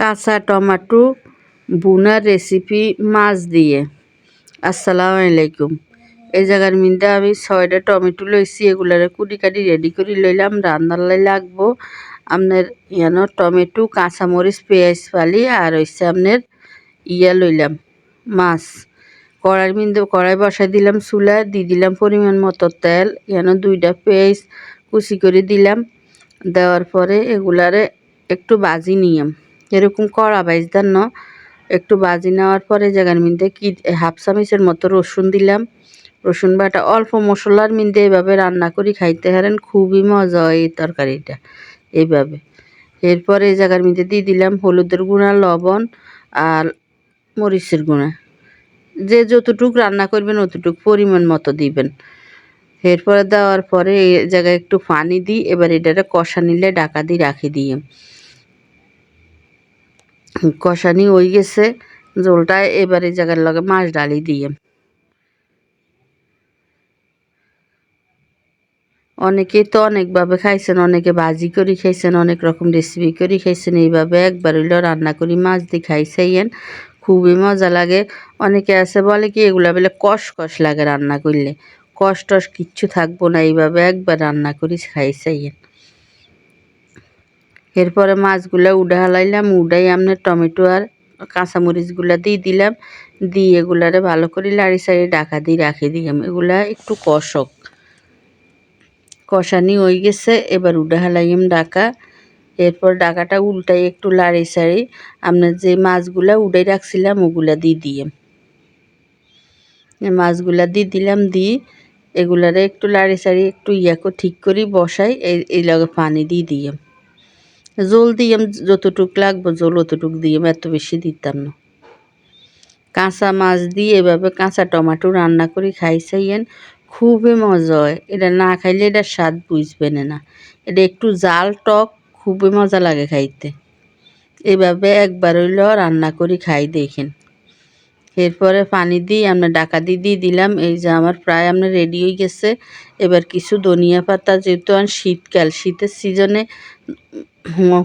কাঁচা টমেটো বুনার রেসিপি মাছ দিয়ে। আসসালামু আলাইকুম। এই জায়গার মধ্যে আমি 6টা টমেটো লইছি, এগুলারে কুটি কাটি রেডি করে লইলাম। রান্নার লাই লাগবো আপনার টমেটো, কাঁচামরিচ, পেঁয়াজ ফালি আর হচ্ছে আপনার লইলাম মাছ। কড়াই বসাই দিলাম, চুলা দিয়ে দিলাম পরিমাণ মতো তেল। 2টা পেঁয়াজ কুচি করে দিলাম। দেওয়ার পরে এগুলারে একটু ভাজি নিলাম, এরকম কড়া ভাজদার একটু ভাজি নেওয়ার পরে জায়গার মধ্যে হাফ চামচের মতো রসুন দিলাম। রসুন বাটা অল্প মশলার মধ্যে এইভাবে রান্না করি খাইতে হারেন, খুবই মজা হয় এই তরকারিটা এইভাবে। এরপরে এই জায়গার মধ্যে দিয়ে দিলাম হলুদের গুঁড়া, লবণ আর মরিচের গুঁড়া। যে যতটুক রান্না করবেন অতটুক পরিমাণ মতো দিবেন। এরপরে দেওয়ার পরে এই জায়গায় একটু পানি দিই। এবার এটারে কষা নিলে ঢাকা দিয়ে রাখি দিয়ে কষানি হয়ে গেছে ঝোলটা। এবার এই জায়গার লগে মাছ ডালি দিয়ে। অনেকেই তো অনেকভাবে খাইছেন, অনেকে ভাজি করে খাইছেন, অনেক রকম রেসিপি করে খাইছেন। এইভাবে একবার হইলেও রান্না করি মাছ দিয়ে খাইছেন, খুবই মজা লাগে। অনেকে আছে বলে কি এগুলা বলে কষ কষ লাগে রান্না করলে, কষ টস কিচ্ছু থাকবো না। এইভাবে একবার রান্না করি খাইছেন। এরপরে মাছগুলা উডা হালাইলাম, উডাই আপনার টমেটো আর কাঁচামরিচগুলা দিয়ে দিলাম। দিয়ে এগুলারে ভালো করে লাড়ি সাড়ি ঢাকা দিয়ে রাখি দিলাম। এগুলা একটু কষানি হয়ে গেছে। এবার উডা হালাইম ঢাকা। এরপর ঢাকাটা উল্টাই একটু লাড়ি সাড়ি আপনার যে মাছগুলা উডাই রাখছিলাম ওগুলা দিয়ে মাছগুলা দিয়ে দিলাম। দিয়ে এগুলারে একটু লাড়ি সাড়ি একটু ঠিক করি বসাই। এই লগে পানি দিয়ে জল দিয়াম, যতটুক লাগবো জল অতটুক দিয়াম, এত বেশি দিতাম না। কাঁচা মাছ দিয়ে এভাবে কাঁচা টমেটো রান্না করে খাইছেন, খুবই মজা হয়। এটা না খাইলে এটা স্বাদ বুঝবেন না। এটা একটু জাল টক, খুবই মজা লাগে খাইতে। এভাবে একবার হইলেও রান্না করে খাই দেখেন। এরপরে পানি দিয়ে আমরা ঢাকা দিয়ে দিলাম। এই যে আমার প্রায় আপনার রেডি হয়ে গেছে। এবার কিছু ধনিয়া পাতা, যেহেতু শীতকাল, শীতের সিজনে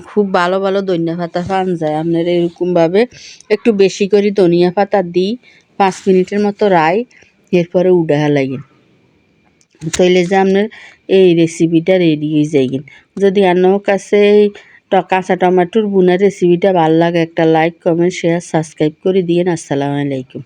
খুব ভালো ভালো ধনিয়া পাতা পাওয়া যায়। আপনার এরকমভাবে একটু বেশি করে ধনিয়া পাতা দিই, 5 মিনিটের মতো রাই। এরপরে উডা হালাইন, তাইলে যে আপনার এই রেসিপিটা রেডি হয়ে যায়। যদি আপনার কাছে এই কাঁচা টমেটোর বুনার রেসিপিটা ভালো লাগে, একটা লাইক, কমেন্ট, শেয়ার, সাবস্ক্রাইব করে দিয়েন। আসসালামু আলাইকুম।